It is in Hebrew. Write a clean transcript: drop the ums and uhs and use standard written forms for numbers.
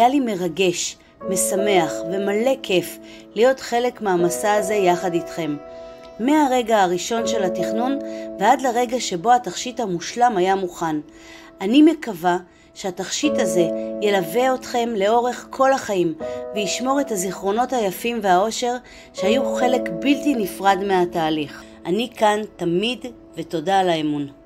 היה לי מרגש, משמח ומלא כיף להיות חלק מהמסע הזה יחד איתכם. מהרגע הראשון של התכנון ועד לרגע שבו התכשיט המושלם היה מוכן. אני מקווה שהתכשיט הזה ילווה אתכם לאורך כל החיים וישמור את הזיכרונות היפים והאושר שהיו חלק בלתי נפרד מהתהליך. אני כאן תמיד ותודה על האמון.